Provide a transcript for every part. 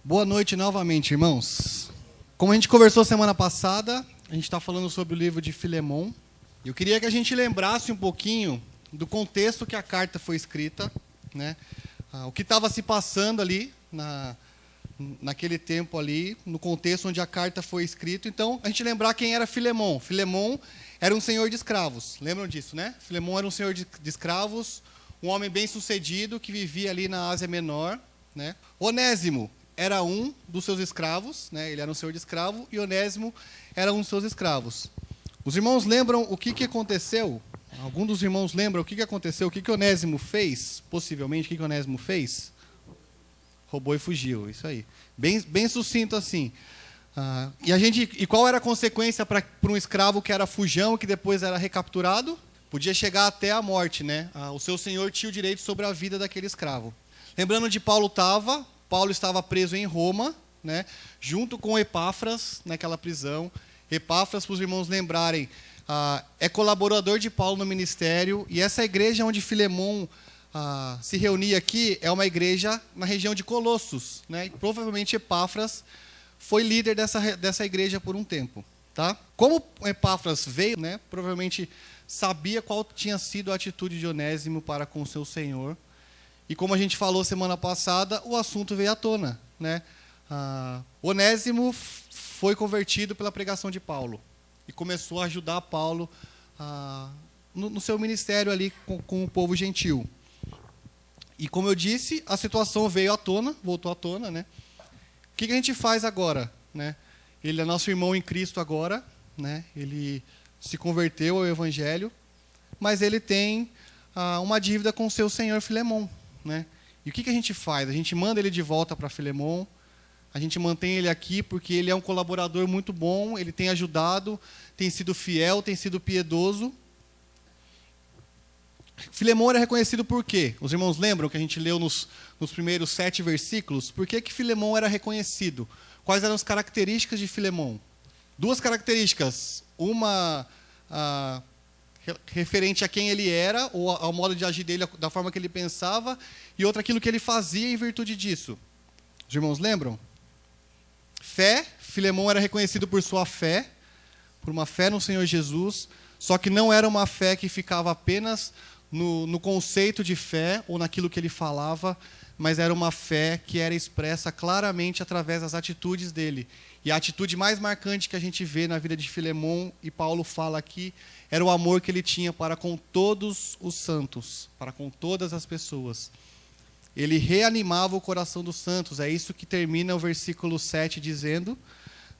Boa noite novamente, irmãos. Como a gente conversou semana passada, a gente está falando sobre o livro de Filemon. Eu queria que a gente lembrasse um pouquinho do contexto que a carta foi escrita, né? O que estava se passando ali naquele tempo ali, no contexto onde a carta foi escrita. Então, a gente lembrar quem era Filemon. Filemon era um senhor de escravos. Lembram disso, né? Filemon era um senhor de escravos, um homem bem-sucedido que vivia ali na Ásia Menor, né? Onésimo era um dos seus escravos, né? Ele era um senhor de escravo e Onésimo era um dos seus escravos. Os irmãos lembram o que aconteceu? Algum dos irmãos lembra o que aconteceu? O que Onésimo fez? Possivelmente, o que Onésimo fez? Roubou e fugiu, isso aí. Bem sucinto assim. E qual era a consequência para um escravo que era fujão e que depois era recapturado? Podia chegar até a morte, né? O seu senhor tinha o direito sobre a vida daquele escravo. Lembrando onde Paulo estava preso em Roma, né? Junto com Epáfras naquela prisão. Epáfras, para os irmãos lembrarem, é colaborador de Paulo no ministério, e essa igreja onde Filemon se reunia aqui é uma igreja na região de Colossos, né? E provavelmente Epáfras foi líder dessa igreja por um tempo, tá? Como Epáfras veio, né? Provavelmente sabia qual tinha sido a atitude de Onésimo para com o seu senhor, e como a gente falou semana passada, o assunto veio à tona, né? Onésimo foi convertido pela pregação de Paulo e começou a ajudar Paulo no seu ministério ali com o povo gentil. E como eu disse, a situação veio à tona, voltou à tona, né? O que a gente faz agora, né? Ele é nosso irmão em Cristo agora, né? Ele se converteu ao Evangelho, mas ele tem uma dívida com o seu senhor Filemon, né? E o que a gente faz? A gente manda ele de volta para Filemon, a gente mantém ele aqui porque ele é um colaborador muito bom, ele tem ajudado, tem sido fiel, tem sido piedoso. Filemon era reconhecido por quê? Os irmãos lembram que a gente leu nos primeiros 7 versículos? Por que Filemon era reconhecido? Quais eram as características de Filemon? 2 características. Uma referente a quem ele era, ou ao modo de agir dele, da forma que ele pensava, e outra aquilo que ele fazia em virtude disso. Os irmãos lembram? Fé. Filemon era reconhecido por sua fé, por uma fé no Senhor Jesus, só que não era uma fé que ficava apenas no conceito de fé ou naquilo que ele falava, mas era uma fé que era expressa claramente através das atitudes dele. E a atitude mais marcante que a gente vê na vida de Filemon, e Paulo fala aqui, era o amor que ele tinha para com todos os santos, para com todas as pessoas. Ele reanimava o coração dos santos, é isso que termina o versículo 7 dizendo,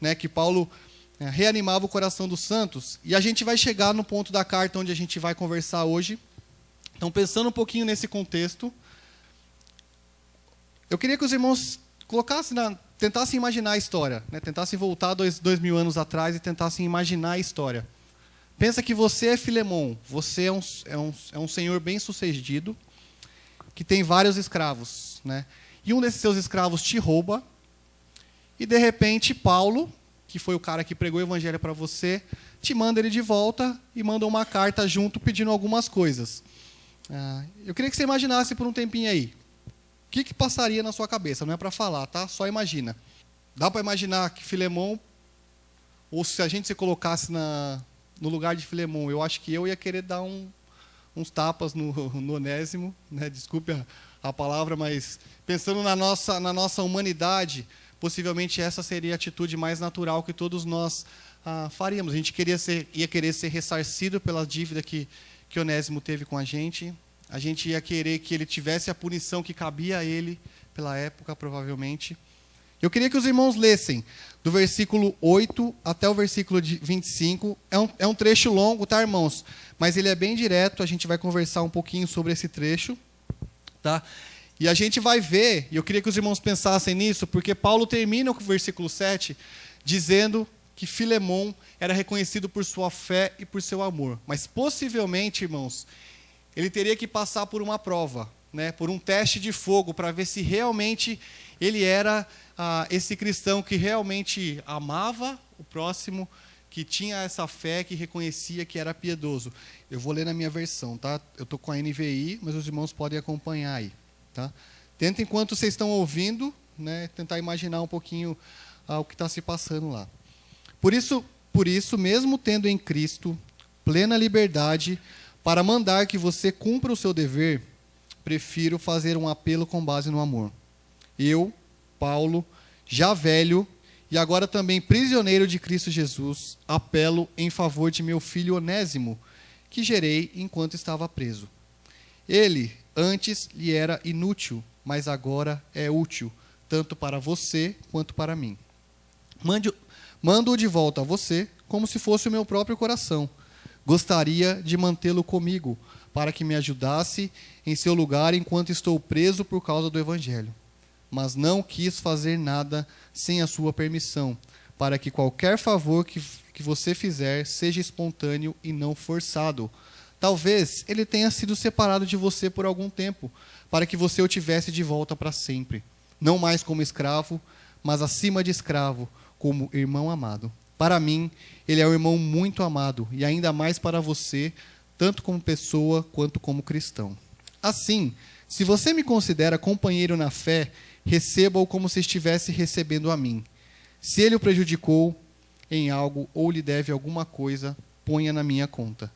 né, que Paulo reanimava o coração dos santos. E a gente vai chegar no ponto da carta onde a gente vai conversar hoje. Então, pensando um pouquinho nesse contexto, eu queria que os irmãos tentassem imaginar a história, né? Tentassem voltar 2000 anos atrás e tentassem imaginar a história. Pensa que você é Filemon, você é um senhor bem-sucedido, que tem vários escravos, né? E um desses seus escravos te rouba, e de repente Paulo, que foi o cara que pregou o evangelho para você, te manda ele de volta e manda uma carta junto pedindo algumas coisas. Eu queria que você imaginasse por um tempinho aí. O que passaria na sua cabeça? Não é para falar, tá? Só imagina. Dá para imaginar que Filemon, ou se a gente se colocasse no lugar de Filemon, eu acho que eu ia querer dar uns tapas no Onésimo, né? Desculpe a palavra, mas pensando na nossa humanidade, possivelmente essa seria a atitude mais natural que todos nós faríamos. A gente ia querer ser ressarcido pela dívida que Onésimo teve com a gente ia querer que ele tivesse a punição que cabia a ele pela época, provavelmente. Eu queria que os irmãos lessem do versículo 8 até o versículo 25. É um trecho longo, tá, irmãos? Mas ele é bem direto, a gente vai conversar um pouquinho sobre esse trecho, tá? E a gente vai ver, e eu queria que os irmãos pensassem nisso, porque Paulo termina o versículo 7 dizendo que Filemon era reconhecido por sua fé e por seu amor. Mas possivelmente, irmãos, ele teria que passar por uma prova, né, por um teste de fogo, para ver se realmente ele era esse cristão que realmente amava o próximo, que tinha essa fé, que reconhecia que era piedoso. Eu vou ler na minha versão, tá? Eu estou com a NVI, mas os irmãos podem acompanhar aí, tá? Tenta, enquanto vocês estão ouvindo, né, tentar imaginar um pouquinho o que está se passando lá. Por isso, mesmo tendo em Cristo plena liberdade para mandar que você cumpra o seu dever, prefiro fazer um apelo com base no amor. Eu, Paulo, já velho e agora também prisioneiro de Cristo Jesus, apelo em favor de meu filho Onésimo, que gerei enquanto estava preso. Ele antes lhe era inútil, mas agora é útil, tanto para você quanto para mim. Mando-o de volta a você, como se fosse o meu próprio coração. Gostaria de mantê-lo comigo, para que me ajudasse em seu lugar enquanto estou preso por causa do Evangelho. Mas não quis fazer nada sem a sua permissão, para que qualquer favor que você fizer seja espontâneo e não forçado. Talvez ele tenha sido separado de você por algum tempo, para que você o tivesse de volta para sempre. Não mais como escravo, mas acima de escravo, como irmão amado. Para mim, ele é um irmão muito amado, e ainda mais para você, tanto como pessoa quanto como cristão. Assim, se você me considera companheiro na fé, receba-o como se estivesse recebendo a mim. Se ele o prejudicou em algo ou lhe deve alguma coisa, ponha na minha conta.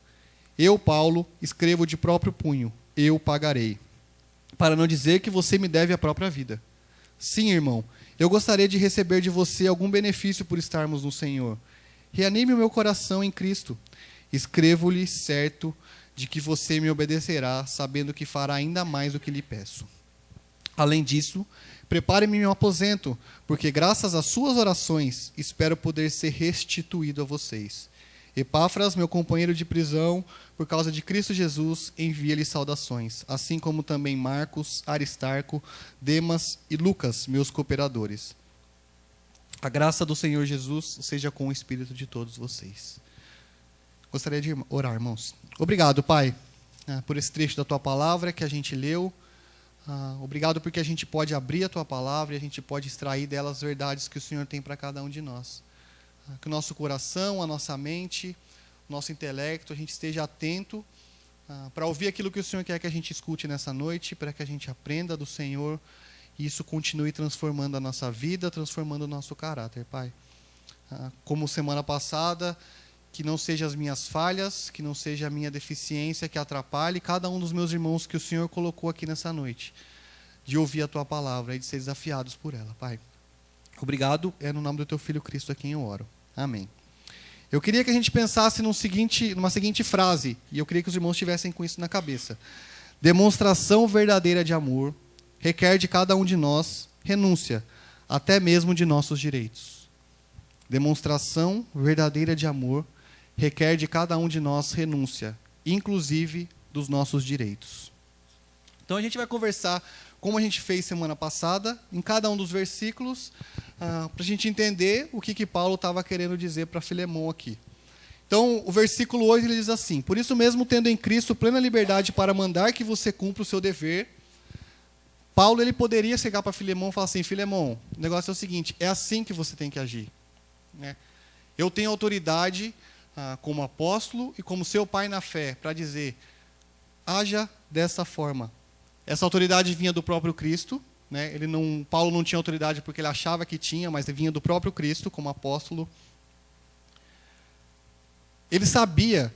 Eu, Paulo, escrevo de próprio punho, eu pagarei. Para não dizer que você me deve a própria vida. Sim, irmão, eu gostaria de receber de você algum benefício por estarmos no Senhor. Reanime o meu coração em Cristo. Escrevo-lhe certo de que você me obedecerá, sabendo que fará ainda mais do que lhe peço. Além disso, prepare-me meu aposento, porque graças às suas orações espero poder ser restituído a vocês. Epáfras, meu companheiro de prisão, por causa de Cristo Jesus, envia-lhe saudações, assim como também Marcos, Aristarco, Demas e Lucas, meus cooperadores. A graça do Senhor Jesus seja com o espírito de todos vocês. Gostaria de orar, irmãos. Obrigado, Pai, por esse trecho da Tua palavra que a gente leu. Obrigado porque a gente pode abrir a Tua palavra e a gente pode extrair dela as verdades que o Senhor tem para cada um de nós. Que o nosso coração, a nossa mente, o nosso intelecto, a gente esteja atento para ouvir aquilo que o Senhor quer que a gente escute nessa noite, para que a gente aprenda do Senhor e isso continue transformando a nossa vida, transformando o nosso caráter, Pai. Como semana passada, que não sejam as minhas falhas, que não seja a minha deficiência que atrapalhe cada um dos meus irmãos que o Senhor colocou aqui nessa noite, de ouvir a Tua palavra e de ser desafiados por ela, Pai. Obrigado, é no nome do Teu Filho Cristo a quem eu oro. Amém. Eu queria que a gente pensasse numa seguinte frase, e eu queria que os irmãos estivessem com isso na cabeça. Demonstração verdadeira de amor requer de cada um de nós renúncia, até mesmo de nossos direitos. Demonstração verdadeira de amor requer de cada um de nós renúncia, inclusive dos nossos direitos. Então a gente vai conversar, como a gente fez semana passada, em cada um dos versículos, para a gente entender o que Paulo estava querendo dizer para Filemão aqui. Então, o versículo 8 ele diz assim: por isso mesmo, tendo em Cristo plena liberdade para mandar que você cumpra o seu dever, Paulo ele poderia chegar para Filemão e falar assim: Filemão, o negócio é o seguinte, é assim que você tem que agir. Eu tenho autoridade como apóstolo e como seu pai na fé para dizer, haja dessa forma. Essa autoridade vinha do próprio Cristo, né? Paulo não tinha autoridade porque ele achava que tinha, mas vinha do próprio Cristo como apóstolo. Ele sabia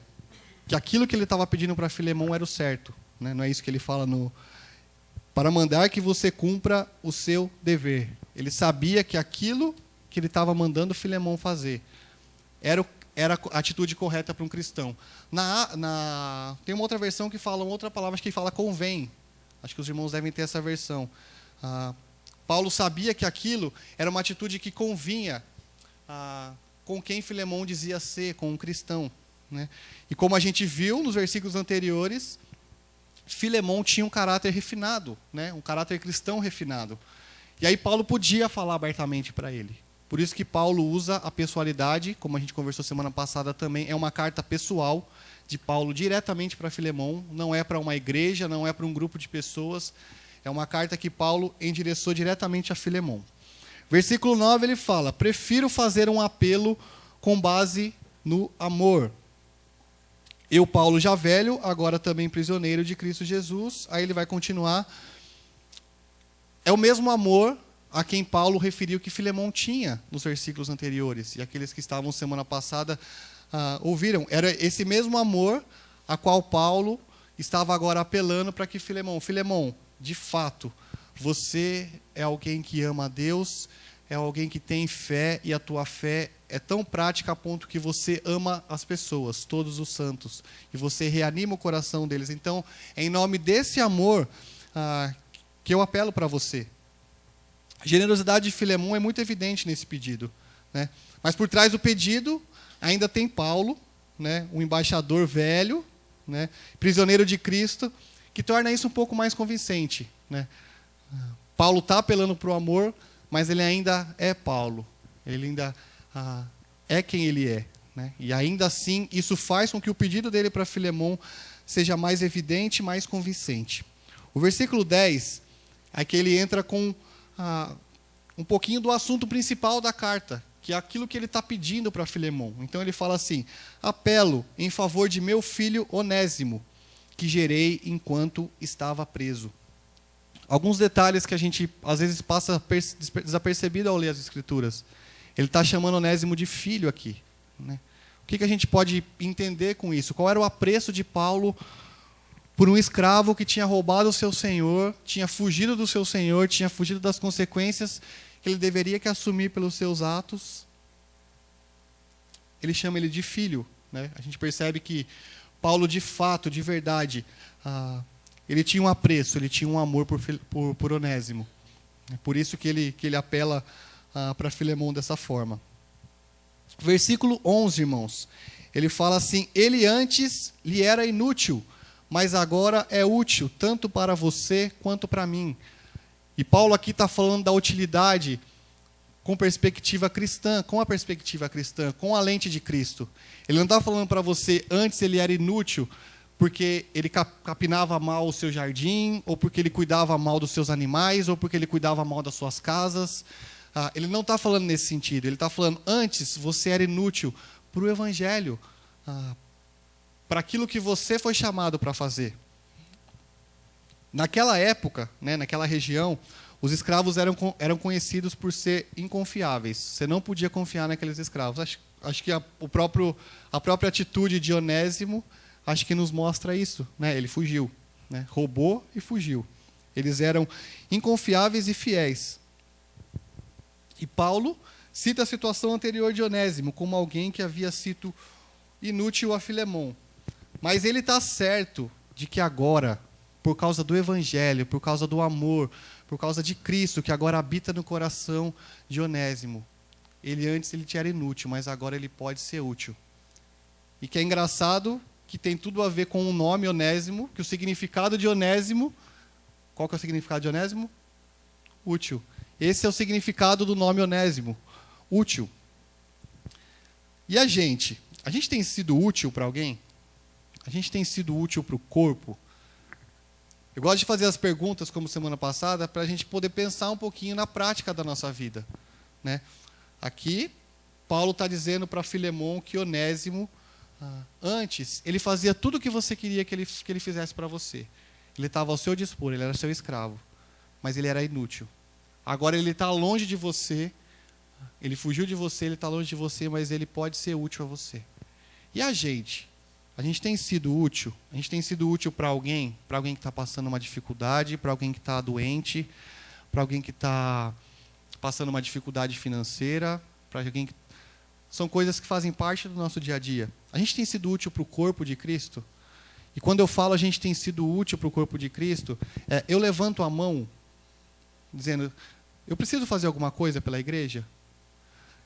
que aquilo que ele estava pedindo para Filemão era o certo, né? Não é isso que ele fala para mandar que você cumpra o seu dever. Ele sabia que aquilo que ele estava mandando Filemão fazer era a atitude correta para um cristão. Tem uma outra versão que fala, outra palavra que fala convém. Acho que os irmãos devem ter essa versão. Paulo sabia que aquilo era uma atitude que convinha com quem Filemão dizia ser, com um cristão, né? E como a gente viu nos versículos anteriores, Filemão tinha um caráter refinado, né? Um caráter cristão refinado. E aí Paulo podia falar abertamente para ele. Por isso que Paulo usa a pessoalidade, como a gente conversou semana passada também, é uma carta pessoal de Paulo diretamente para Filemão, não é para uma igreja, não é para um grupo de pessoas, é uma carta que Paulo endereçou diretamente a Filemão. Versículo 9 ele fala, prefiro fazer um apelo com base no amor. Eu, Paulo, já velho, agora também prisioneiro de Cristo Jesus. Aí ele vai continuar. É o mesmo amor a quem Paulo referiu que Filemão tinha nos versículos anteriores. E aqueles que estavam semana passada ouviram. Era esse mesmo amor a qual Paulo estava agora apelando para que Filemão, de fato, você é alguém que ama a Deus, é alguém que tem fé, e a tua fé é tão prática a ponto que você ama as pessoas, todos os santos, e você reanima o coração deles. Então, é em nome desse amor que eu apelo para você. A generosidade de Filemão é muito evidente nesse pedido, né? Mas por trás do pedido ainda tem Paulo, né? Um embaixador velho, né? Prisioneiro de Cristo, que torna isso um pouco mais convincente, né? Paulo está apelando para o amor, mas ele ainda é Paulo. Ele ainda é quem ele é, né? E ainda assim, isso faz com que o pedido dele para Filemão seja mais evidente, mais convincente. O versículo 10 é que ele entra com um pouquinho do assunto principal da carta, que é aquilo que ele está pedindo para Filemão. Então ele fala assim: apelo em favor de meu filho Onésimo, que gerei enquanto estava preso. Alguns detalhes que a gente às vezes passa desapercebido ao ler as Escrituras. Ele está chamando Onésimo de filho aqui, né? O que a gente pode entender com isso? Qual era o apreço de Paulo por um escravo que tinha roubado o seu senhor, tinha fugido do seu senhor, tinha fugido das consequências que ele deveria que assumir pelos seus atos? Ele chama ele de filho, né? A gente percebe que Paulo, de fato, de verdade, ele tinha um apreço, ele tinha um amor por Onésimo. É por isso que ele apela para Filemão dessa forma. Versículo 11, irmãos. Ele fala assim: ele antes lhe era inútil, mas agora é útil, tanto para você quanto para mim. E Paulo aqui está falando da utilidade com perspectiva cristã, com a perspectiva cristã, com a lente de Cristo. Ele não está falando para você, antes ele era inútil, porque ele capinava mal o seu jardim, ou porque ele cuidava mal dos seus animais, ou porque ele cuidava mal das suas casas. Ele não está falando nesse sentido. Ele está falando, antes você era inútil para o Evangelho, para aquilo que você foi chamado para fazer. Naquela época, né, naquela região, os escravos eram conhecidos por ser inconfiáveis. Você não podia confiar naqueles escravos. Acho que a própria atitude de Onésimo, acho que nos mostra isso, né? Ele fugiu, né? Roubou e fugiu. Eles eram inconfiáveis e fiéis. E Paulo cita a situação anterior de Onésimo como alguém que havia sido inútil a Filemão. Mas ele está certo de que agora, por causa do Evangelho, por causa do amor, por causa de Cristo, que agora habita no coração de Onésimo, antes ele era inútil, mas agora ele pode ser útil. E que é engraçado que tem tudo a ver com o nome Onésimo, que o significado de Onésimo, qual que é o significado de Onésimo? Útil. Esse é o significado do nome Onésimo, útil. E a gente tem sido útil para alguém? A gente tem sido útil para o corpo? Eu gosto de fazer as perguntas, como semana passada, para a gente poder pensar um pouquinho na prática da nossa vida, né? Aqui, Paulo está dizendo para Filemão que Onésimo, antes, ele fazia tudo o que você queria que ele fizesse para você. Ele estava ao seu dispor, ele era seu escravo, mas ele era inútil. Agora ele está longe de você, ele fugiu de você, ele está longe de você, mas ele pode ser útil a você. E a gente? A gente tem sido útil? A gente tem sido útil para alguém que está passando uma dificuldade, para alguém que está doente, para alguém que está passando uma dificuldade financeira, para alguém que... São coisas que fazem parte do nosso dia a dia. A gente tem sido útil para o corpo de Cristo? E quando eu falo a gente tem sido útil para o corpo de Cristo, eu levanto a mão dizendo, eu preciso fazer alguma coisa pela igreja?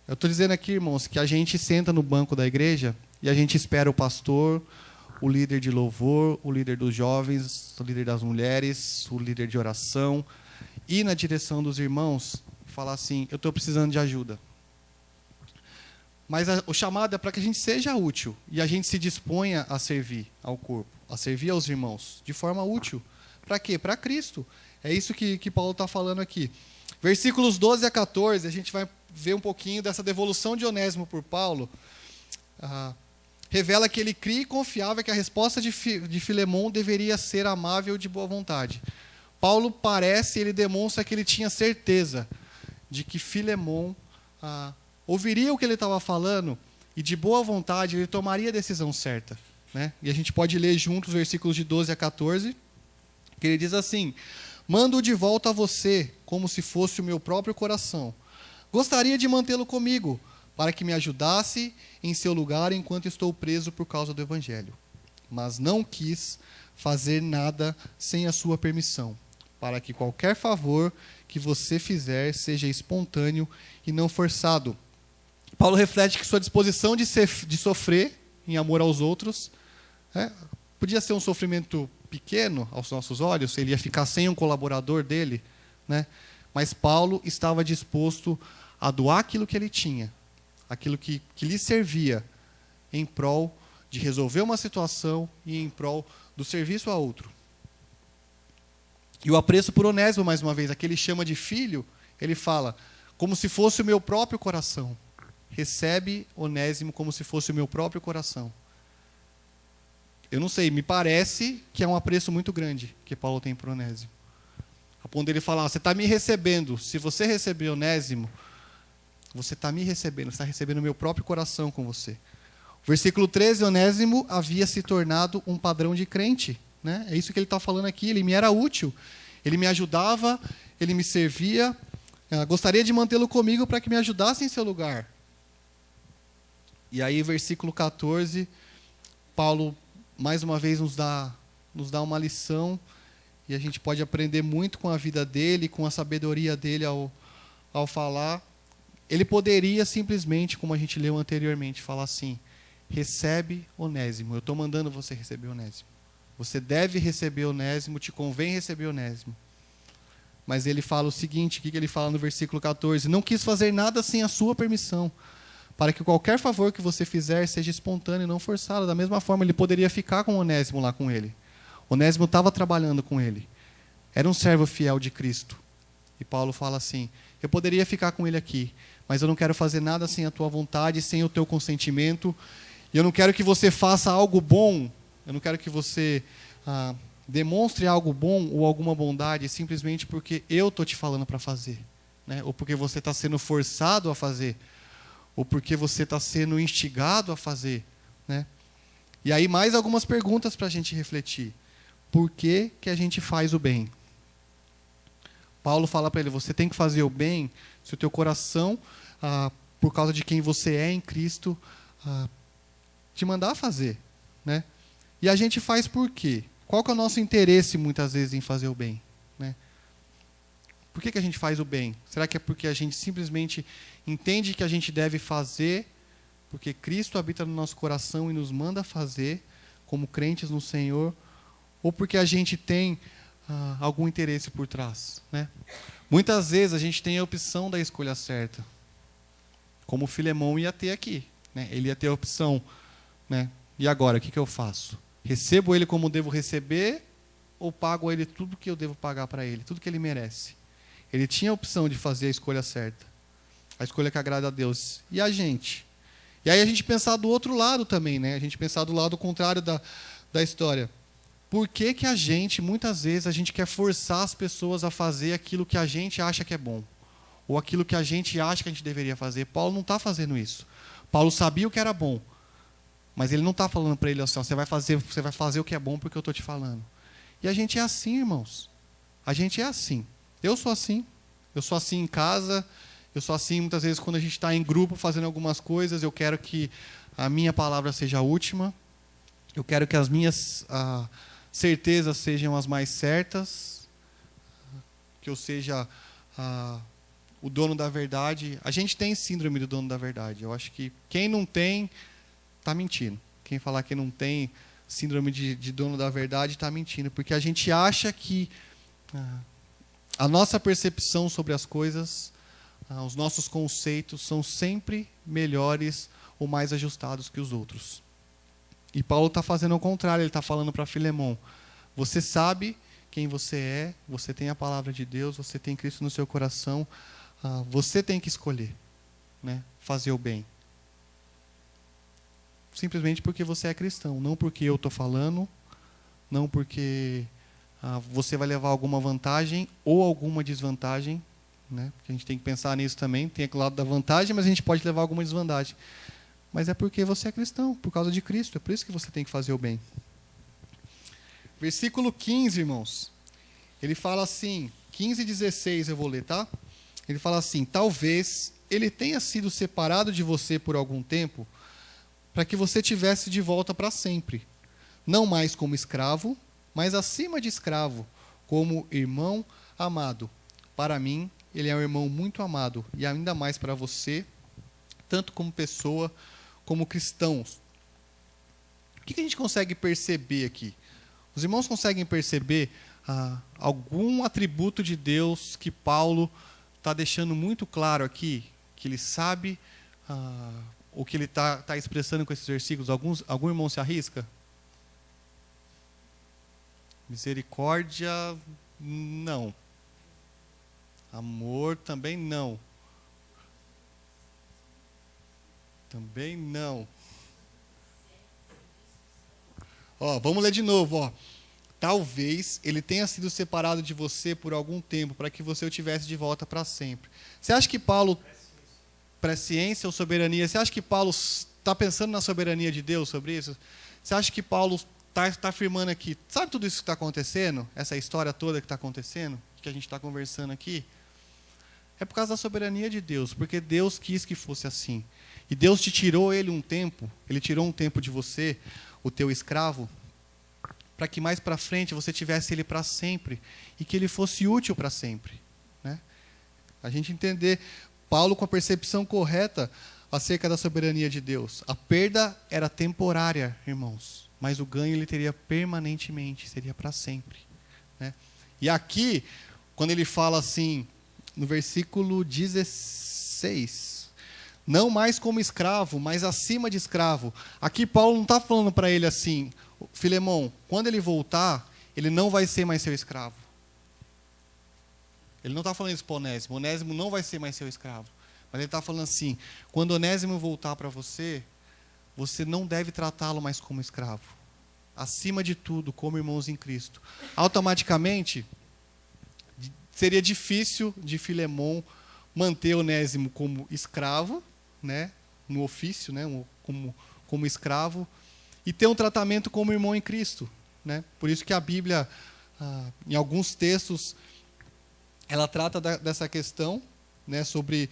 Eu estou dizendo aqui, irmãos, que a gente senta no banco da igreja e a gente espera o pastor, o líder de louvor, o líder dos jovens, o líder das mulheres, o líder de oração, ir na direção dos irmãos e falar assim, eu estou precisando de ajuda. Mas o chamado é para que a gente seja útil e a gente se disponha a servir ao corpo, a servir aos irmãos, de forma útil. Para quê? Para Cristo. É isso que Paulo está falando aqui. Versículos 12 a 14, a gente vai ver um pouquinho dessa devolução de Onésimo por Paulo. Revela que ele cria e confiava que a resposta de Filemão deveria ser amável e de boa vontade. Paulo ele demonstra que ele tinha certeza de que Filemon ouviria o que ele estava falando e de boa vontade ele tomaria a decisão certa, né? E a gente pode ler juntos os versículos de 12 a 14, que ele diz assim: mando-o de volta a você, como se fosse o meu próprio coração. Gostaria de mantê-lo comigo, para que me ajudasse em seu lugar enquanto estou preso por causa do Evangelho. Mas não quis fazer nada sem a sua permissão, para que qualquer favor que você fizer seja espontâneo e não forçado. Paulo reflete que sua disposição de sofrer em amor aos outros, podia ser um sofrimento pequeno aos nossos olhos, ele ia ficar sem um colaborador dele, né? Mas Paulo estava disposto a doar aquilo que ele tinha, aquilo que lhe servia, em prol de resolver uma situação e em prol do serviço a outro. E o apreço por Onésimo, mais uma vez, aquele ele chama de filho, ele fala, como se fosse o meu próprio coração. Recebe Onésimo como se fosse o meu próprio coração. Eu não sei, me parece que é um apreço muito grande que Paulo tem por Onésimo. A ponto dele falar, você está me recebendo, se você receber Onésimo, você está me recebendo, você está recebendo o meu próprio coração com você. O versículo 13, Onésimo havia se tornado um padrão de crente, né? É isso que ele está falando aqui, ele me era útil, ele me ajudava, ele me servia, gostaria de mantê-lo comigo para que me ajudasse em seu lugar. E aí, versículo 14, Paulo, mais uma vez, nos dá uma lição, e a gente pode aprender muito com a vida dele, com a sabedoria dele ao falar. Ele poderia simplesmente, como a gente leu anteriormente, falar assim, recebe Onésimo, eu estou mandando você receber Onésimo. Você deve receber Onésimo, te convém receber Onésimo. Mas ele fala o seguinte, o que ele fala no versículo 14? Não quis fazer nada sem a sua permissão, para que qualquer favor que você fizer seja espontâneo e não forçado. Da mesma forma, ele poderia ficar com Onésimo lá com ele. Onésimo estava trabalhando com ele. Era um servo fiel de Cristo. E Paulo fala assim, eu poderia ficar com ele aqui, mas eu não quero fazer nada sem a tua vontade, sem o teu consentimento. E eu não quero que você faça algo bom, eu não quero que você demonstre algo bom ou alguma bondade simplesmente porque eu estou te falando para fazer, né? Ou porque você está sendo forçado a fazer, ou porque você está sendo instigado a fazer, né? E aí mais algumas perguntas para a gente refletir. Por que a gente faz o bem? Paulo fala para ele, você tem que fazer o bem se o teu coração, por causa de quem você é em Cristo, te mandar fazer, né? E a gente faz por quê? Qual que é o nosso interesse, muitas vezes, em fazer o bem, né? Por que a gente faz o bem? Será que é porque a gente simplesmente entende que a gente deve fazer, porque Cristo habita no nosso coração e nos manda fazer, como crentes no Senhor, ou porque a gente tem algum interesse por trás, né? Muitas vezes a gente tem a opção da escolha certa, como o Filemon ia ter aqui, né? Ele ia ter a opção, né? E agora, o que eu faço? Recebo ele como devo receber ou pago a ele tudo que eu devo pagar para ele, tudo que ele merece? Ele tinha a opção de fazer a escolha certa, a escolha que agrada a Deus. E a gente? E aí a gente pensar do outro lado também, né? A gente pensar do lado contrário da história. Por que a gente, muitas vezes, a gente quer forçar as pessoas a fazer aquilo que a gente acha que é bom? Ou aquilo que a gente acha que a gente deveria fazer? Paulo não está fazendo isso. Paulo sabia o que era bom. Mas ele não está falando para ele assim, você vai fazer o que é bom porque eu estou te falando. E a gente é assim, irmãos. A gente é assim. Eu sou assim. Eu sou assim em casa. Eu sou assim muitas vezes quando a gente está em grupo fazendo algumas coisas. Eu quero que a minha palavra seja a última. Eu quero que as minhas certezas sejam as mais certas. Que eu seja o dono da verdade. A gente tem síndrome do dono da verdade. Eu acho que quem não tem está mentindo. Quem falar que não tem síndrome de dono da verdade está mentindo. Porque a gente acha que a nossa percepção sobre as coisas, os nossos conceitos são sempre melhores ou mais ajustados que os outros. E Paulo está fazendo o contrário. Ele está falando para Filemon, você sabe quem você tem a palavra de Deus, você tem Cristo no seu coração, você tem que escolher, né, fazer o bem. Simplesmente porque você é cristão, não porque eu estou falando, não porque você vai levar alguma vantagem ou alguma desvantagem, né? Porque a gente tem que pensar nisso também. Tem aquele lado da vantagem, mas a gente pode levar alguma desvantagem. Mas é porque você é cristão, por causa de Cristo. É por isso que você tem que fazer o bem. Versículo 15, irmãos. Ele fala assim, 15 e 16 eu vou ler, tá? Ele fala assim: talvez ele tenha sido separado de você por algum tempo, para que você tivesse de volta para sempre. Não mais como escravo, mas acima de escravo, como irmão amado. Para mim, ele é um irmão muito amado, e ainda mais para você, tanto como pessoa, como cristãos. O que a gente consegue perceber aqui? Os irmãos conseguem perceber algum atributo de Deus que Paulo está deixando muito claro aqui, que ele sabe o que ele está expressando com esses versículos? Algum irmão se arrisca? Misericórdia, não. Amor, também não. Também não. Vamos ler de novo. Talvez ele tenha sido separado de você por algum tempo, para que você o tivesse de volta para sempre. Você acha que Paulo, presciência ou soberania, você acha que Paulo está pensando na soberania de Deus sobre isso? Você acha que Paulo está afirmando aqui, sabe tudo isso que está acontecendo? Essa história toda que está acontecendo, que a gente está conversando aqui? É por causa da soberania de Deus, porque Deus quis que fosse assim. E Deus te tirou ele tirou um tempo de você, o teu escravo, para que mais para frente você tivesse ele para sempre e que ele fosse útil para sempre, né? A gente entender Paulo com a percepção correta acerca da soberania de Deus. A perda era temporária, irmãos, mas o ganho ele teria permanentemente, seria para sempre, né? E aqui, quando ele fala assim, no versículo 16, não mais como escravo, mas acima de escravo. Aqui Paulo não está falando para ele assim: Filemão, quando ele voltar, ele não vai ser mais seu escravo. Ele não está falando isso para Onésimo. Onésimo não vai ser mais seu escravo. Mas ele está falando assim: quando Onésimo voltar para você, você não deve tratá-lo mais como escravo. Acima de tudo, como irmãos em Cristo. Automaticamente, seria difícil de Filemão manter Onésimo como escravo, né, no ofício, né, como escravo, e ter um tratamento como irmão em Cristo, né? Por isso que a Bíblia, em alguns textos, ela trata dessa questão, né, sobre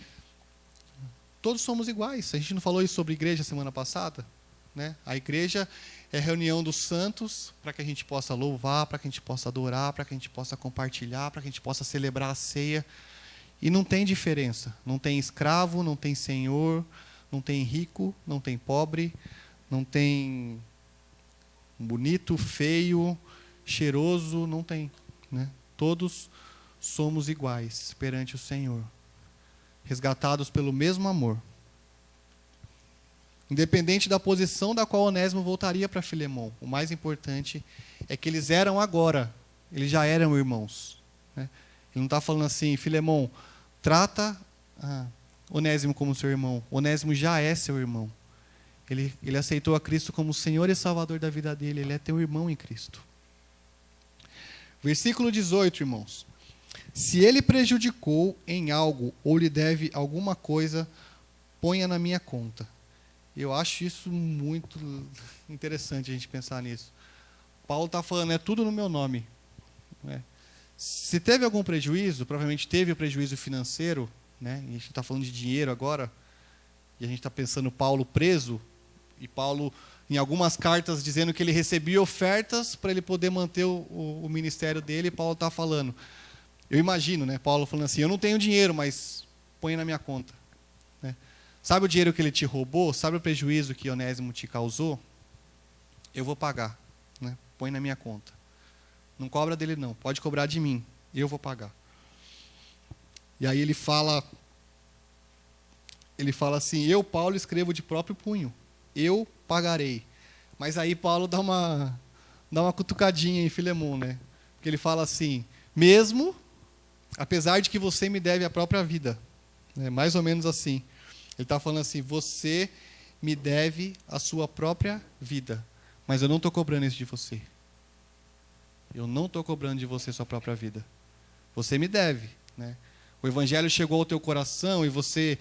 todos somos iguais. A gente não falou isso sobre igreja semana passada, né? A igreja é a reunião dos santos para que a gente possa louvar, para que a gente possa adorar, para que a gente possa compartilhar, para que a gente possa celebrar a ceia. E não tem diferença. Não tem escravo, não tem senhor, não tem rico, não tem pobre, não tem bonito, feio, cheiroso, não tem, né? Todos somos iguais perante o Senhor, resgatados pelo mesmo amor. Independente da posição da qual Onésimo voltaria para Filemão, o mais importante é que eles eram agora, eles já eram irmãos, né? Ele não está falando assim: Filemão, trata Onésimo como seu irmão. Onésimo já é seu irmão. Ele aceitou a Cristo como Senhor e Salvador da vida dele. Ele é teu irmão em Cristo. Versículo 18, irmãos. Se ele prejudicou em algo ou lhe deve alguma coisa, ponha na minha conta. Eu acho isso muito interessante a gente pensar nisso. Paulo está falando, é tudo no meu nome, né? Se teve algum prejuízo, provavelmente teve o prejuízo financeiro, né? E a gente está falando de dinheiro agora, e a gente está pensando Paulo preso, e Paulo, em algumas cartas, dizendo que ele recebia ofertas para ele poder manter o ministério dele, e Paulo está falando, eu imagino, né? Paulo falando assim: eu não tenho dinheiro, mas põe na minha conta, né? Sabe o dinheiro que ele te roubou? Sabe o prejuízo que Onésimo te causou? Eu vou pagar, né? Põe na minha conta. Não cobra dele não, pode cobrar de mim, eu vou pagar. E aí ele fala assim: eu, Paulo, escrevo de próprio punho, eu pagarei. Mas aí Paulo dá uma cutucadinha em Filemão, né? Porque ele fala assim: mesmo, apesar de que você me deve a própria vida, né? Mais ou menos assim. Ele está falando assim: você me deve a sua própria vida, mas eu não estou cobrando isso de você. Eu não estou cobrando de você a sua própria vida. Você me deve, né? o evangelho chegou ao teu coração e você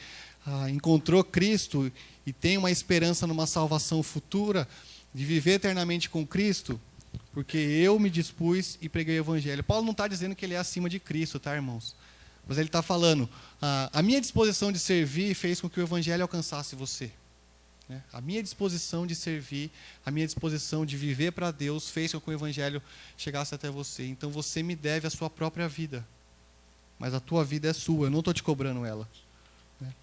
encontrou Cristo e tem uma esperança numa salvação futura, de viver eternamente com Cristo, porque eu me dispus e preguei o evangelho. Paulo não está dizendo que ele é acima de Cristo, tá, irmãos? Mas ele está falando, a minha disposição de servir fez com que o evangelho alcançasse você. Né? A minha disposição de servir, a minha disposição de viver para Deus fez com que o evangelho chegasse até você. Então você me deve a sua própria vida. Mas a tua vida é sua, eu não estou te cobrando ela. Né?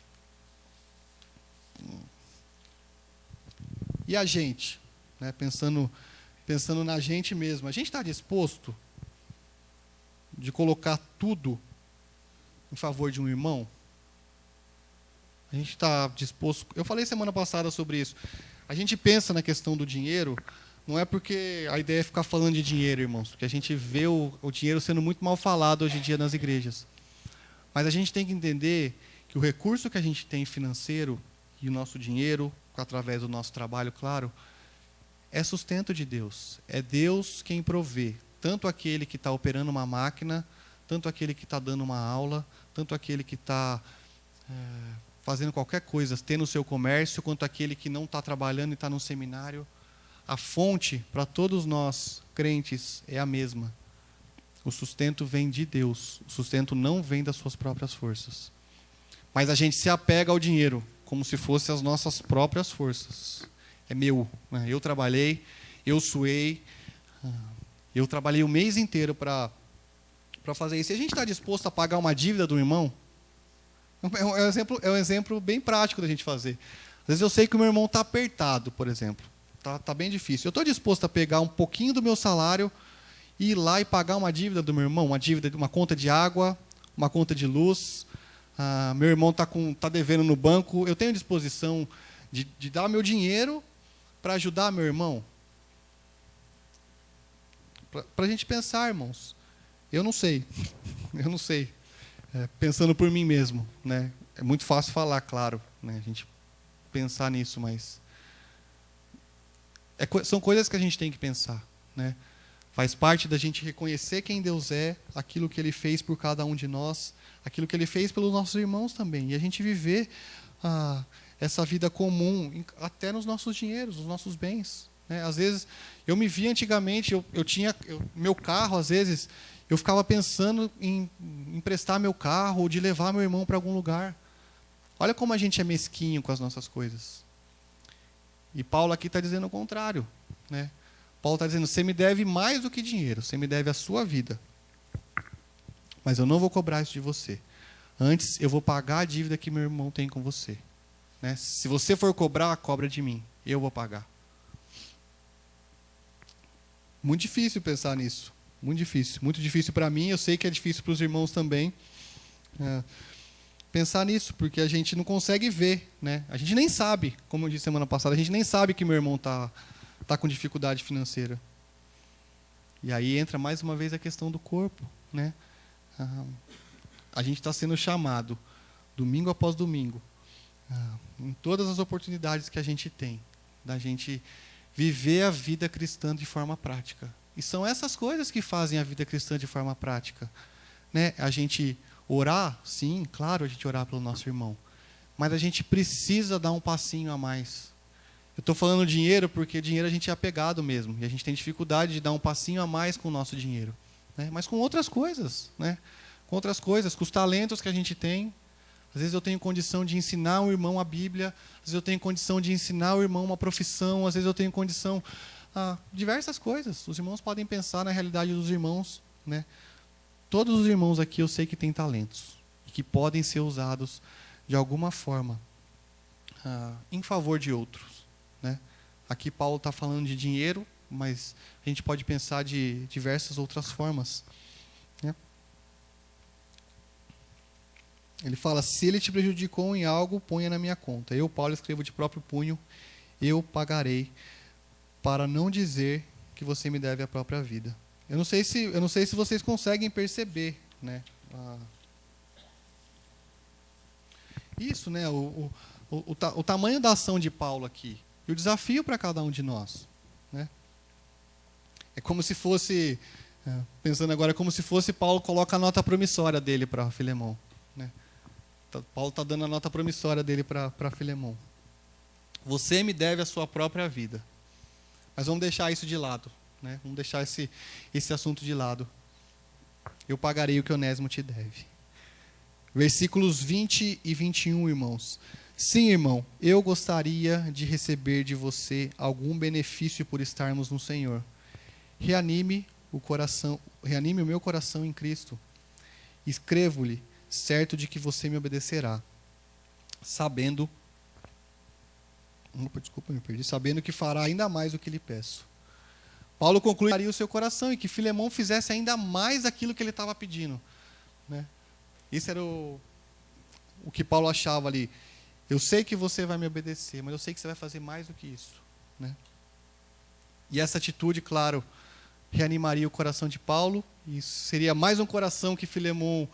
E a gente, né? Pensando na gente mesmo, a gente está disposto de colocar tudo em favor de um irmão? A gente está disposto... Eu falei semana passada sobre isso. A gente pensa na questão do dinheiro, não é porque a ideia é ficar falando de dinheiro, irmãos, porque a gente vê o dinheiro sendo muito mal falado hoje em dia nas igrejas. Mas a gente tem que entender que o recurso que a gente tem financeiro e o nosso dinheiro, através do nosso trabalho, claro, é sustento de Deus. É Deus quem provê. Tanto aquele que está operando uma máquina, tanto aquele que está dando uma aula, tanto aquele que está fazendo qualquer coisa, tendo o seu comércio, quanto aquele que não está trabalhando e está no seminário. A fonte para todos nós, crentes, é a mesma. O sustento vem de Deus. O sustento não vem das suas próprias forças. Mas a gente se apega ao dinheiro como se fossem as nossas próprias forças. É meu. Né? Eu trabalhei, eu suei, eu trabalhei o mês inteiro para fazer isso. E a gente está disposto a pagar uma dívida do irmão? É um exemplo bem prático da gente fazer. Às vezes eu sei que o meu irmão está apertado, por exemplo. Tá bem difícil. Eu estou disposto a pegar um pouquinho do meu salário e ir lá e pagar uma dívida do meu irmão, uma dívida de uma conta de água, uma conta de luz. Meu irmão está devendo no banco. Eu tenho disposição de dar meu dinheiro para ajudar meu irmão? Para a gente pensar, irmãos. Eu não sei. Eu não sei. Pensando por mim mesmo. Né? É muito fácil falar, claro. Né? A gente pensar nisso, mas... são coisas que a gente tem que pensar. Né? Faz parte da gente reconhecer quem Deus é, aquilo que Ele fez por cada um de nós, aquilo que Ele fez pelos nossos irmãos também. E a gente viver essa vida comum, até nos nossos dinheiros, nos nossos bens. Né? Às vezes, eu me via antigamente, eu tinha meu carro, às vezes, eu ficava pensando em emprestar meu carro ou de levar meu irmão para algum lugar. Olha como a gente é mesquinho com as nossas coisas. E Paulo aqui está dizendo o contrário. Né? Paulo está dizendo, você me deve mais do que dinheiro, você me deve a sua vida. Mas eu não vou cobrar isso de você. Antes, eu vou pagar a dívida que meu irmão tem com você. Né? Se você for cobrar, cobra de mim. Eu vou pagar. Muito difícil pensar nisso. Muito difícil. Muito difícil para mim, eu sei que é difícil para os irmãos também. Pensar nisso, porque a gente não consegue ver. Né? A gente nem sabe, como eu disse semana passada, a gente nem sabe que meu irmão está com dificuldade financeira. E aí entra mais uma vez a questão do corpo. Né? A gente está sendo chamado, domingo após domingo, em todas as oportunidades que a gente tem, da gente viver a vida cristã de forma prática. E são essas coisas que fazem a vida cristã de forma prática. Né? A gente orar, sim, claro, a gente orar pelo nosso irmão. Mas a gente precisa dar um passinho a mais. Eu estou falando dinheiro porque dinheiro a gente é apegado mesmo. E a gente tem dificuldade de dar um passinho a mais com o nosso dinheiro. Né? Mas com outras coisas. Né? Com outras coisas, com os talentos que a gente tem. Às vezes eu tenho condição de ensinar um irmão a Bíblia. Às vezes eu tenho condição de ensinar o irmão uma profissão. Às vezes eu tenho condição... diversas coisas. Os irmãos podem pensar na realidade dos irmãos. Né? Todos os irmãos aqui eu sei que têm talentos. E que podem ser usados de alguma forma em favor de outros. Né? Aqui Paulo está falando de dinheiro, mas a gente pode pensar de diversas outras formas. Né? Ele fala, se ele te prejudicou em algo, ponha na minha conta. Eu, Paulo, escrevo de próprio punho, eu pagarei, para não dizer que você me deve a própria vida. Eu não sei se vocês conseguem perceber, né? Isso, né? O tamanho da ação de Paulo aqui. E o desafio para cada um de nós. Né? É como se fosse, pensando agora, é como se fosse Paulo coloca a nota promissória dele para Filemão. né? Paulo está dando a nota promissória dele para Filemon. Você me deve a sua própria vida. Mas vamos deixar isso de lado, né? Vamos deixar esse assunto de lado. Eu pagarei o que Onésimo te deve. Versículos 20 e 21, irmãos. Sim, irmão, eu gostaria de receber de você algum benefício por estarmos no Senhor. Reanime o meu coração em Cristo. Escrevo-lhe, certo de que você me obedecerá, sabendo que fará ainda mais do que lhe peço. Paulo concluiria o seu coração e que Filemon fizesse ainda mais aquilo que ele estava pedindo, né? Isso era o que Paulo achava ali. Eu sei que você vai me obedecer, mas eu sei que você vai fazer mais do que isso, né? E essa atitude, claro, reanimaria o coração de Paulo, e seria mais um coração que Filemon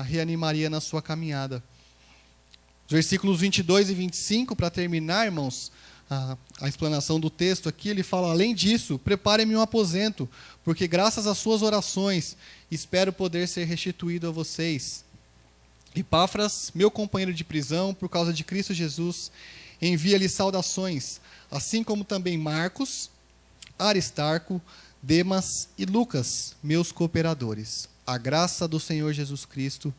reanimaria na sua caminhada. Os versículos 22 e 25, para terminar, irmãos, a explanação do texto aqui, ele fala: além disso, prepare-me um aposento, porque graças às suas orações, espero poder ser restituído a vocês. Epáfras, meu companheiro de prisão, por causa de Cristo Jesus, envia-lhe saudações, assim como também Marcos, Aristarco, Demas e Lucas, meus cooperadores. A graça do Senhor Jesus Cristo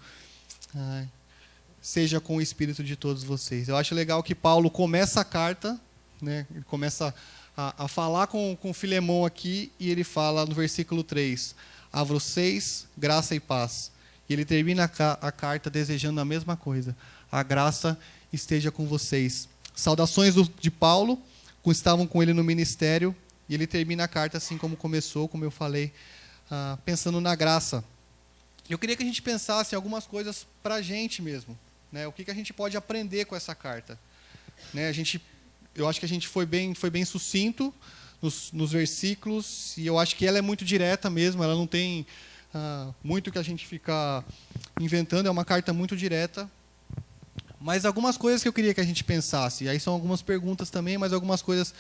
seja com o espírito de todos vocês. Eu acho legal que Paulo começa a carta, né? Ele começa a falar com Filemon aqui, e ele fala no versículo 3, a vocês graça e paz. E ele termina a carta desejando a mesma coisa, a graça esteja com vocês. Saudações de Paulo, que estavam com ele no ministério, e ele termina a carta assim como começou, como eu falei, pensando na graça. Eu queria que a gente pensasse em algumas coisas para a gente mesmo, né? O que a gente pode aprender com essa carta, né? Eu acho que a gente foi bem sucinto nos versículos, e eu acho que ela é muito direta mesmo, ela não tem muito que a gente ficar inventando, é uma carta muito direta. Mas algumas coisas que eu queria que a gente pensasse, e aí são algumas perguntas também, mas algumas coisas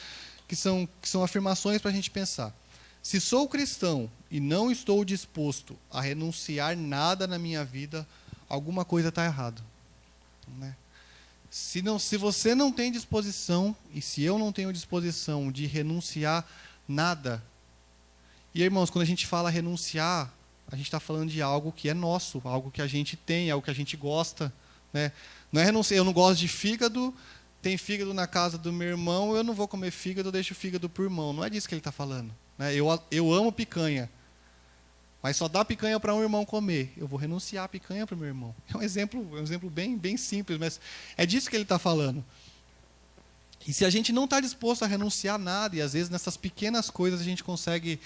que são afirmações para a gente pensar. Se sou cristão e não estou disposto a renunciar nada na minha vida, alguma coisa está errada, né? Se você não tem disposição, e se eu não tenho disposição de renunciar nada, e irmãos, quando a gente fala renunciar, a gente está falando de algo que é nosso, algo que a gente tem, algo que a gente gosta, né? Não é renunciar, eu não gosto de fígado, tem fígado na casa do meu irmão, eu não vou comer fígado, eu deixo o fígado para o irmão. Não é disso que ele está falando, né? Eu amo picanha, mas só dá picanha para um irmão comer. Eu vou renunciar a picanha para o meu irmão. É um exemplo bem simples, mas é disso que ele está falando. E se a gente não está disposto a renunciar nada, e às vezes nessas pequenas coisas a gente consegue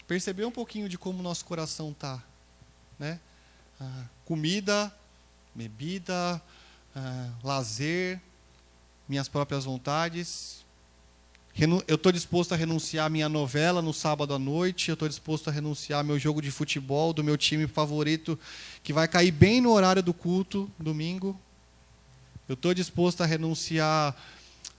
perceber um pouquinho de como o nosso coração está, né? Comida, bebida, lazer, minhas próprias vontades. Eu estou disposto a renunciar a minha novela no sábado à noite, eu estou disposto a renunciar ao meu jogo de futebol, do meu time favorito, que vai cair bem no horário do culto, domingo. Eu estou disposto a renunciar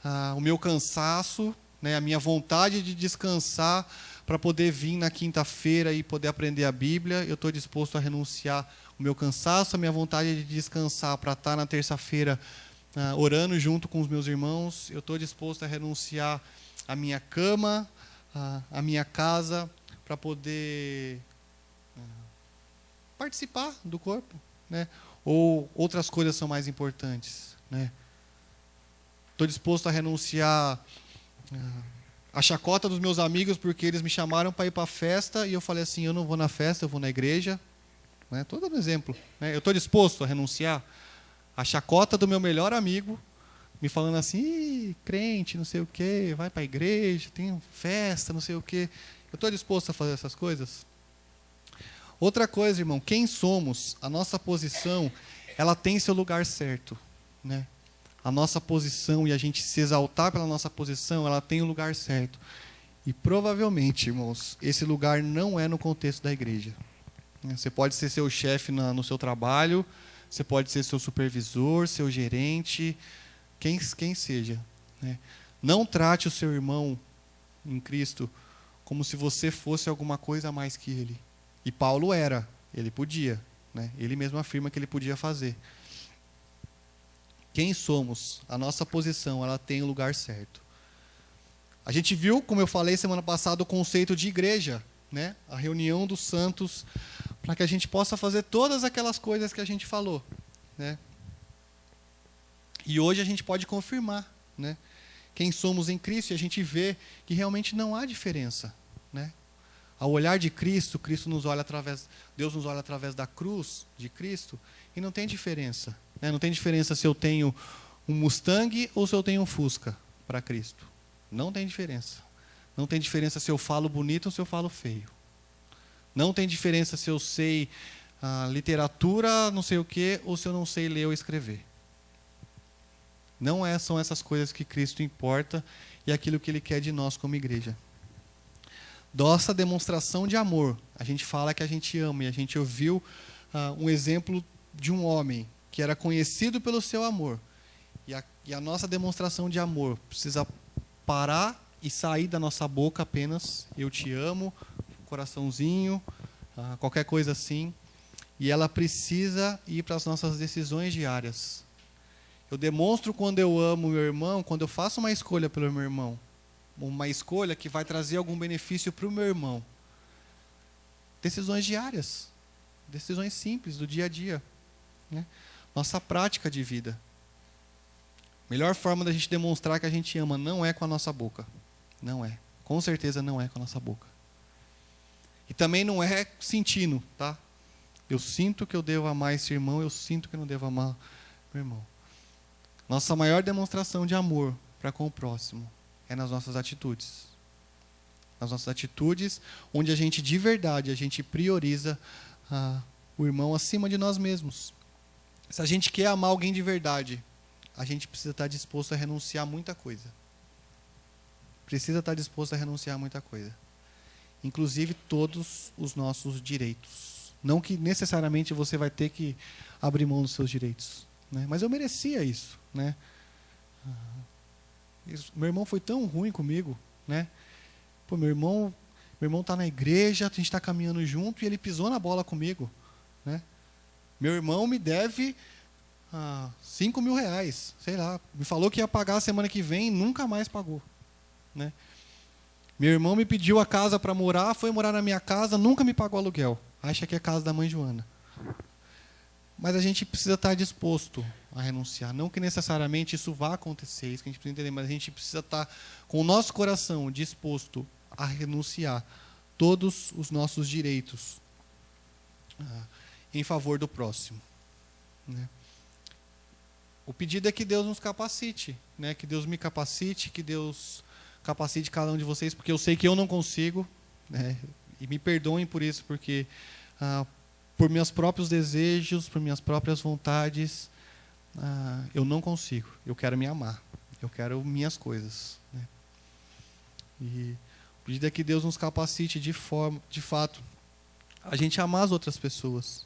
ao meu cansaço, né, a minha vontade de descansar, para poder vir na quinta-feira e poder aprender a Bíblia. Eu estou disposto a renunciar o meu cansaço, a minha vontade de descansar, para estar na terça-feira orando junto com os meus irmãos. Eu estou disposto a renunciar a minha cama, a minha casa, para poder participar do corpo, né? Ou outras coisas são mais importantes, né? Estou disposto a renunciar a chacota dos meus amigos, porque eles me chamaram para ir para a festa, e eu falei assim, eu não vou na festa, eu vou na igreja, né? Estou dando exemplo, né? Eu estou disposto a renunciar a chacota do meu melhor amigo, me falando assim, crente, não sei o quê, vai para a igreja, tem festa, não sei o quê. Eu estou disposto a fazer essas coisas? Outra coisa, irmão, quem somos, a nossa posição, ela tem seu lugar certo, né? A nossa posição, e a gente se exaltar pela nossa posição, ela tem o lugar certo. E provavelmente, irmãos, esse lugar não é no contexto da igreja. Você pode ser seu chefe no seu trabalho, você pode ser seu supervisor, seu gerente, quem seja, né? Não trate o seu irmão em Cristo como se você fosse alguma coisa a mais que ele. E Paulo era, ele podia, né? Ele mesmo afirma que ele podia fazer. Quem somos? A nossa posição, ela tem o lugar certo. A gente viu, como eu falei semana passada, o conceito de igreja, né? A reunião dos santos, para que a gente possa fazer todas aquelas coisas que a gente falou, né? E hoje a gente pode confirmar, né? Quem somos em Cristo, e a gente vê que realmente não há diferença, né? Ao olhar de Cristo, Deus nos olha através da cruz de Cristo, e não tem diferença, né? Não tem diferença se eu tenho um Mustang ou se eu tenho um Fusca para Cristo. Não tem diferença. Não tem diferença se eu falo bonito ou se eu falo feio. Não tem diferença se eu sei literatura, não sei o quê, ou se eu não sei ler ou escrever. Não são essas coisas que Cristo importa e aquilo que Ele quer de nós como igreja. Nossa demonstração de amor. A gente fala que a gente ama, e a gente ouviu um exemplo de um homem que era conhecido pelo seu amor. E a nossa demonstração de amor precisa parar e sair da nossa boca apenas eu te amo, coraçãozinho, qualquer coisa assim. E ela precisa ir para as nossas decisões diárias. Eu demonstro quando eu amo o meu irmão, quando eu faço uma escolha pelo meu irmão. Uma escolha que vai trazer algum benefício para o meu irmão. Decisões diárias. Decisões simples, do dia a dia, né? Nossa prática de vida. Melhor forma da gente demonstrar que a gente ama não é com a nossa boca. Não é. Com certeza não é com a nossa boca. E também não é sentindo, tá? Eu sinto que eu devo amar esse irmão, eu sinto que eu não devo amar meu irmão. Nossa maior demonstração de amor para com o próximo é nas nossas atitudes. Nas nossas atitudes, onde a gente de verdade, a gente prioriza o irmão acima de nós mesmos. Se a gente quer amar alguém de verdade, a gente precisa estar disposto a renunciar a muita coisa. Precisa estar disposto a renunciar a muita coisa. Inclusive todos os nossos direitos. Não que necessariamente você vai ter que abrir mão dos seus direitos, né? Mas eu merecia isso, né? Meu irmão foi tão ruim comigo, né? Pô, meu irmão está na igreja, a gente está caminhando junto e ele pisou na bola comigo, né? Meu irmão me deve 5 mil reais, sei lá. Me falou que ia pagar a semana que vem e nunca mais pagou, né? Meu irmão me pediu a casa para morar, foi morar na minha casa, nunca me pagou aluguel. Acha que é a casa da mãe Joana. Mas a gente precisa estar disposto a renunciar. Não que necessariamente isso vá acontecer, isso que a gente precisa entender, mas a gente precisa estar com o nosso coração disposto a renunciar todos os nossos direitos em favor do próximo, né? O pedido é que Deus nos capacite, né? Que Deus me capacite, que Deus capacite cada um de vocês, porque eu sei que eu não consigo, né? E me perdoem por isso, porque por meus próprios desejos, por minhas próprias vontades, eu não consigo. Eu quero me amar, eu quero minhas coisas, né? E o pedido é que Deus nos capacite de fato, a gente amar as outras pessoas,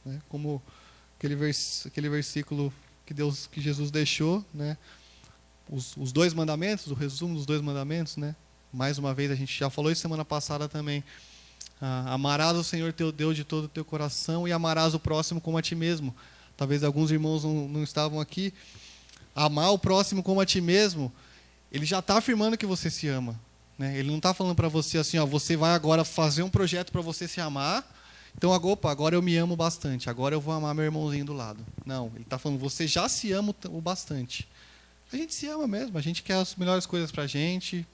né? Como aquele versículo que Jesus deixou, né? Os 2 mandamentos, o resumo dos 2 mandamentos, né? Mais uma vez, a gente já falou isso semana passada também. Amarás o Senhor teu Deus de todo o teu coração e amarás o próximo como a ti mesmo. Talvez alguns irmãos não estavam aqui. Amar o próximo como a ti mesmo, ele já está afirmando que você se ama, né? Ele não está falando para você assim, ó, você vai agora fazer um projeto para você se amar, então agora eu me amo bastante, agora eu vou amar meu irmãozinho do lado. Não, ele está falando, você já se ama o bastante. A gente se ama mesmo, a gente quer as melhores coisas para a gente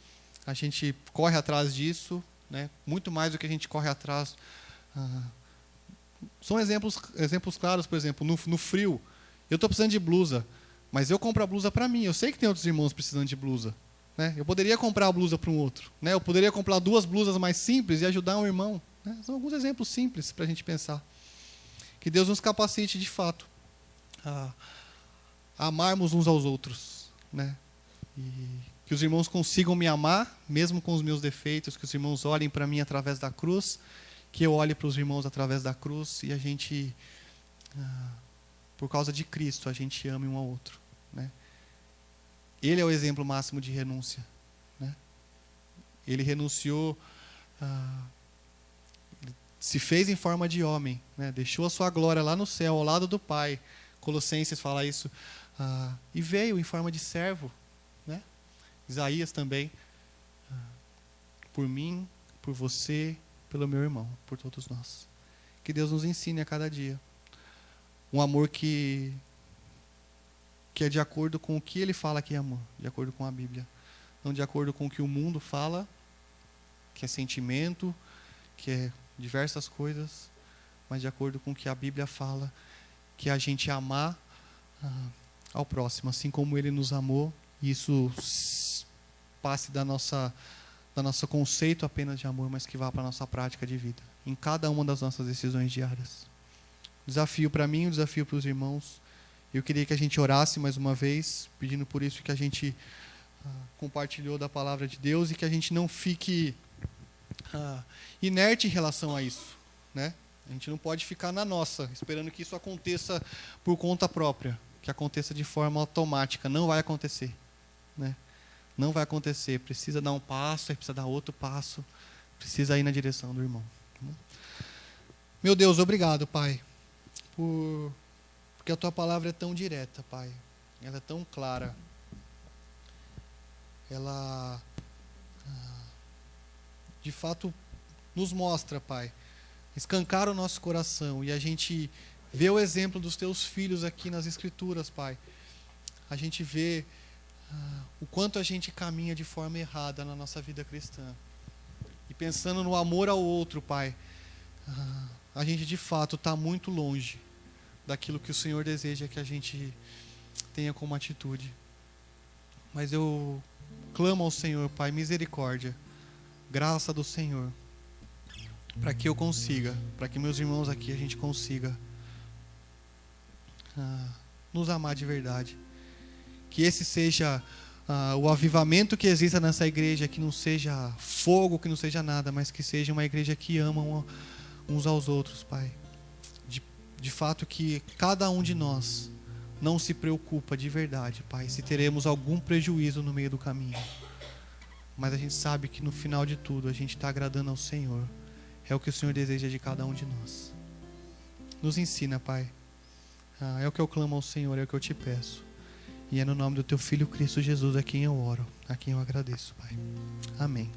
corre atrás disso, né? Muito mais do que a gente corre atrás. São exemplos claros, por exemplo, no frio, eu estou precisando de blusa, mas eu compro a blusa para mim, eu sei que tem outros irmãos precisando de blusa, né? Eu poderia comprar a blusa para um outro, né? Eu poderia comprar 2 blusas mais simples e ajudar um irmão, né? São alguns exemplos simples para a gente pensar. Que Deus nos capacite, de fato, a amarmos uns aos outros, né? E que os irmãos consigam me amar, mesmo com os meus defeitos, que os irmãos olhem para mim através da cruz, que eu olhe para os irmãos através da cruz, e a gente, por causa de Cristo, a gente ame um ao outro, né? Ele é o exemplo máximo de renúncia, né? Ele renunciou, se fez em forma de homem, né? Deixou a sua glória lá no céu, ao lado do Pai. Colossenses fala isso. E veio em forma de servo, né? Isaías também. Por mim, por você, pelo meu irmão, por todos nós. Que Deus nos ensine a cada dia. Um amor que é de acordo com o que Ele fala que é amor, de acordo com a Bíblia. Não de acordo com o que o mundo fala, que é sentimento, que é diversas coisas, mas de acordo com o que a Bíblia fala, que é a gente amar ao próximo, assim como Ele nos amou, e isso passe da nosso conceito apenas de amor, mas que vá para a nossa prática de vida, em cada uma das nossas decisões diárias. Desafio para mim, um desafio para os irmãos. Eu queria que a gente orasse mais uma vez, pedindo por isso que a gente compartilhou da palavra de Deus e que a gente não fique inerte em relação a isso, né? A gente não pode ficar na nossa, esperando que isso aconteça por conta própria, que aconteça de forma automática. Não vai acontecer, né? Não vai acontecer. Precisa dar um passo, aí precisa dar outro passo, precisa ir na direção do irmão. Meu Deus, obrigado, Pai, porque a Tua palavra é tão direta, Pai. Ela é tão clara. Ela, de fato, nos mostra, Pai, escancara o nosso coração e a gente vê o exemplo dos Teus filhos aqui nas Escrituras, Pai. A gente vê o quanto a gente caminha de forma errada na nossa vida cristã. E pensando no amor ao outro, Pai, a gente de fato está muito longe daquilo que o Senhor deseja que a gente tenha como atitude. Mas eu clamo ao Senhor, Pai, misericórdia, graça do Senhor, para que eu consiga, para que meus irmãos aqui a gente consiga nos amar de verdade. Que esse seja o avivamento que exista nessa igreja, que não seja fogo, que não seja nada, mas que seja uma igreja que ama uns aos outros, Pai. De fato que cada um de nós não se preocupa de verdade, Pai, se teremos algum prejuízo no meio do caminho. Mas a gente sabe que no final de tudo a gente está agradando ao Senhor. É o que o Senhor deseja de cada um de nós. Nos ensina, Pai. É o que eu clamo ao Senhor, é o que eu te peço. E é no nome do Teu Filho Cristo Jesus a quem eu oro, a quem eu agradeço, Pai. Amém.